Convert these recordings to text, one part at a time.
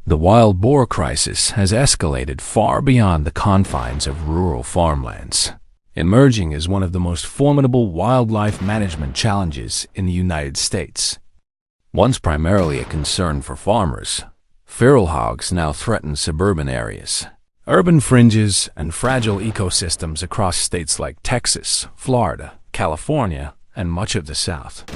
The wild boar crisis has escalated far beyond the confines of rural farmlands, emerging as one of the most formidable wildlife management challenges in the United States. Once primarily a concern for farmers, feral hogs now threaten suburban areas, urban fringes, and fragile ecosystems across states like Texas, Florida, California, and much of the South.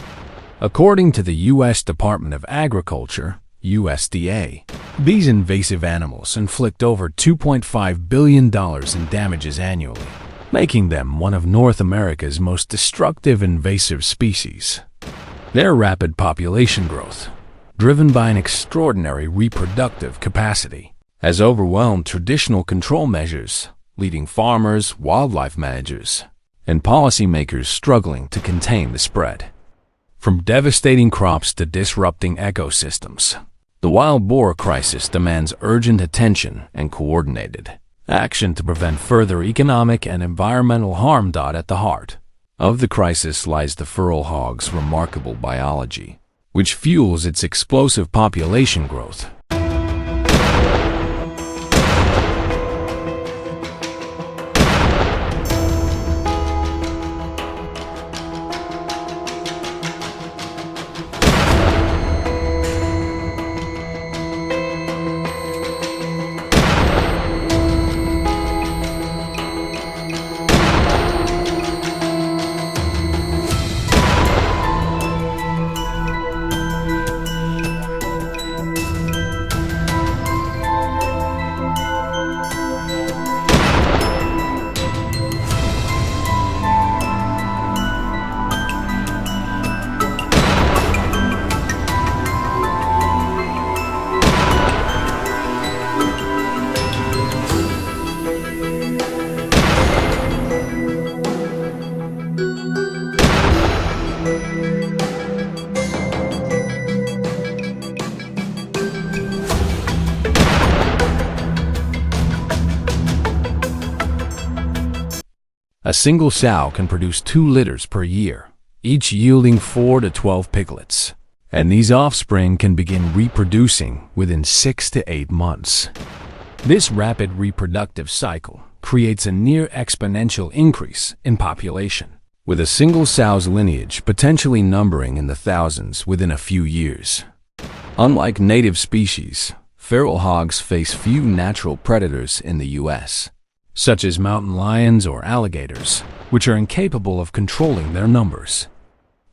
According to the U.S. Department of Agriculture, USDA, these invasive animals inflict over $2.5 billion in damages annually, making them one of North America's most destructive invasive species. Their rapid population growth, driven by an extraordinary reproductive capacity, has overwhelmed traditional control measures, leading farmers, wildlife managers, and policymakers struggling to contain the spread. From devastating crops to disrupting ecosystems, the wild boar crisis demands urgent attention and coordinated action to prevent further economic and environmental harm. At the heart of the crisis lies the feral hog's remarkable biology, which fuels its explosive population growth. A single sow can produce 2 litters per year, each yielding 4 to 12 piglets, and these offspring can begin reproducing within 6 to 8 months. This rapid reproductive cycle creates a near exponential increase in population, with a single sow's lineage potentially numbering in the thousands within a few years. Unlike native species, feral hogs face few natural predators in the U.S., such as mountain lions or alligators, which are incapable of controlling their numbers.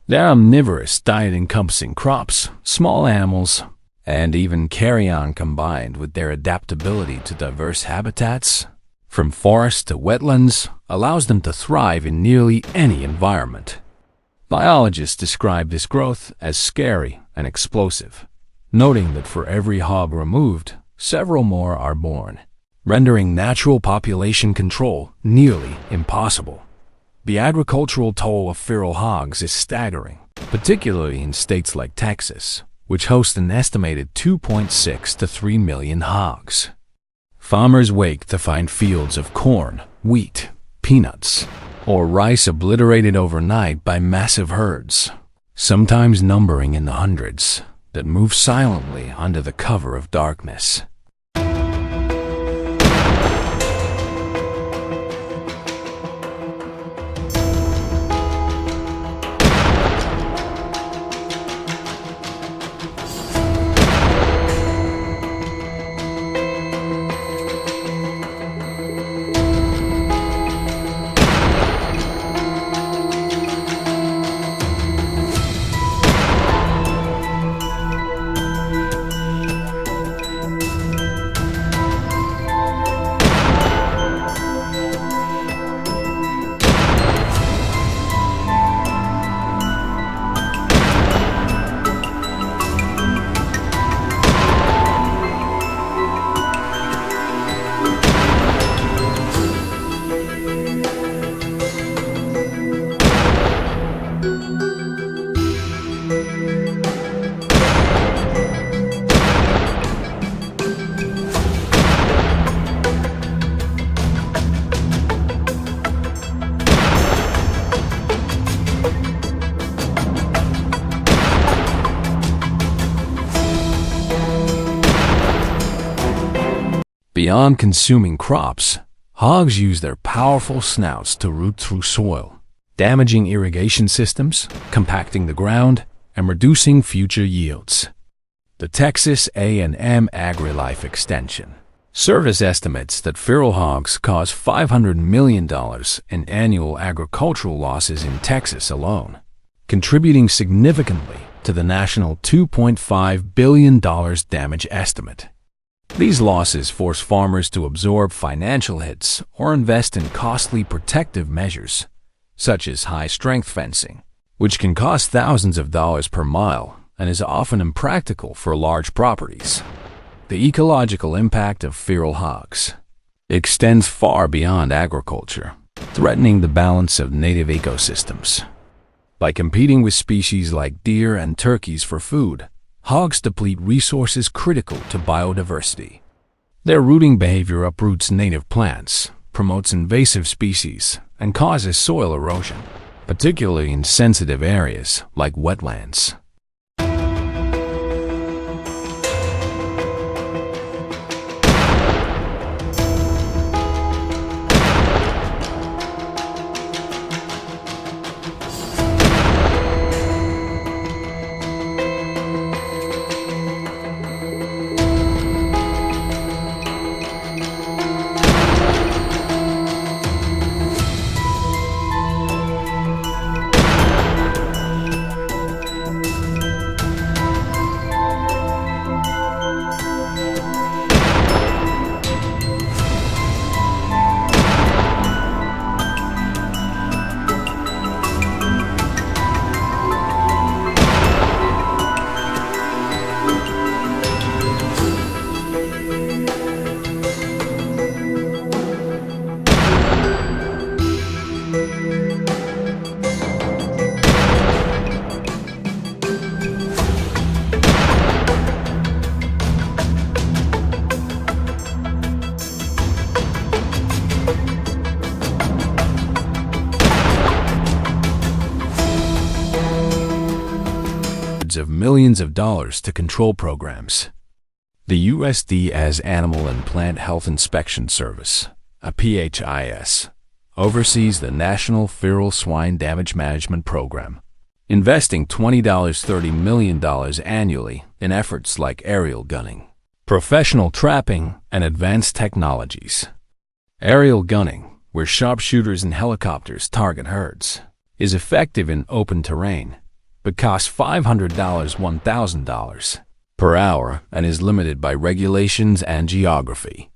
They're omnivorous, diet-encompassing crops, small animals, and even carrion combined with their adaptability to diverse habitats, from forests to wetlands, allows them to thrive in nearly any environment. Biologists describe this growth as scary and explosive, noting that for every hog removed, several more are born, rendering natural population control nearly impossible. The agricultural toll of feral hogs is staggering, particularly in states like Texas, which host an estimated 2.6 to 3 million hogs. Farmers wake to find fields of corn, wheat, peanuts, or rice obliterated overnight by massive herds, sometimes numbering in the hundreds, that move silently under the cover of darkness. Beyond consuming crops, hogs use their powerful snouts to root through soil, damaging irrigation systems, compacting the ground, and reducing future yields. The Texas A&M AgriLife Extension Service estimates that feral hogs cause $500 million in annual agricultural losses in Texas alone, contributing significantly to the national $2.5 billion damage estimate. These losses force farmers to absorb financial hits or invest in costly protective measures, such as high-strength fencing, which can cost thousands of dollars per mile and is often impractical for large properties. The ecological impact of feral hogs extends far beyond agriculture, threatening the balance of native ecosystems. By competing with species like deer and turkeys for food, hogs deplete resources critical to biodiversity. Their rooting behavior uproots native plants, promotes invasive species, and causes soil erosion, particularly in sensitive areas like wetlands. Of millions of dollars to control programs. The USDA's Animal and Plant Health Inspection Service, a PHIS, oversees the National Feral Swine Damage Management Program, investing $30 million annually in efforts like aerial gunning, professional trapping, and advanced technologies. Aerial gunning, where sharpshooters and helicopters target herds, is effective in open terrain, but costs $1,000 per hour and is limited by regulations and geography.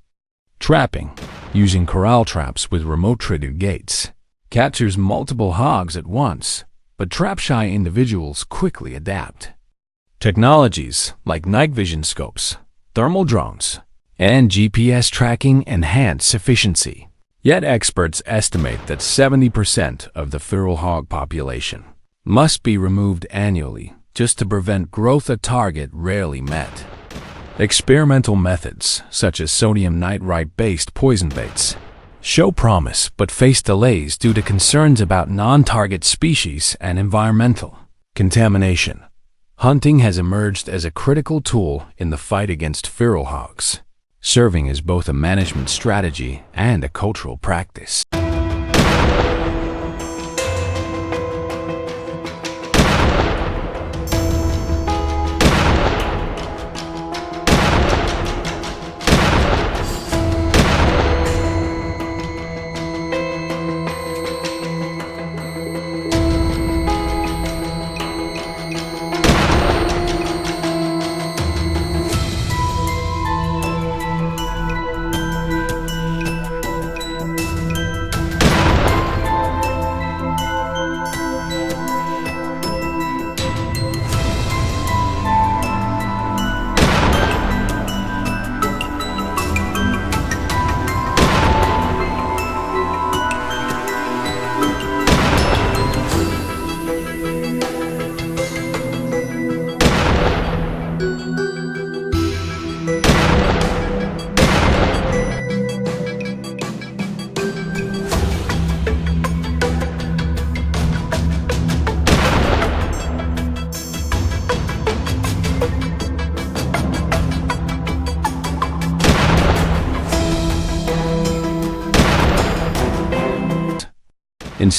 Trapping, using corral traps with remote-triggered gates, captures multiple hogs at once, but trap-shy individuals quickly adapt. Technologies like night vision scopes, thermal drones, and GPS tracking enhance efficiency. Yet experts estimate that 70% of the feral hog population must be removed annually just to prevent growth a target rarely met. Experimental methods, such as sodium nitrite-based poison baits, show promise but face delays due to concerns about non-target species and environmental contamination. Hunting has emerged as a critical tool in the fight against feral hogs, serving as both a management strategy and a cultural practice.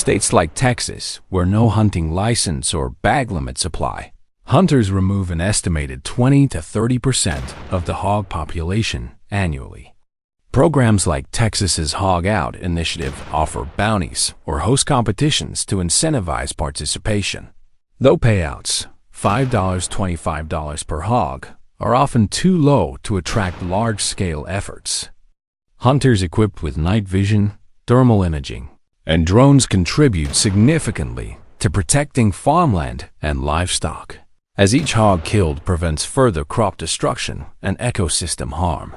states like Texas, where no hunting license or bag limits apply, hunters remove an estimated 20 to 30% of the hog population annually. Programs like Texas's Hog Out initiative offer bounties or host competitions to incentivize participation. Though payouts, $5, $25 per hog, are often too low to attract large-scale efforts. Hunters equipped with night vision, thermal imaging, and drones contribute significantly to protecting farmland and livestock, as each hog killed prevents further crop destruction and ecosystem harm.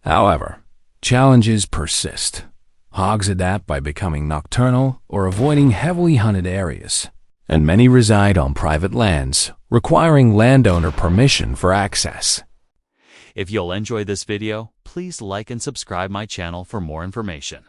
However, challenges persist. Hogs adapt by becoming nocturnal or avoiding heavily hunted areas, and many reside on private lands, requiring landowner permission for access. If you'll enjoy this video, please like and subscribe my channel for more information.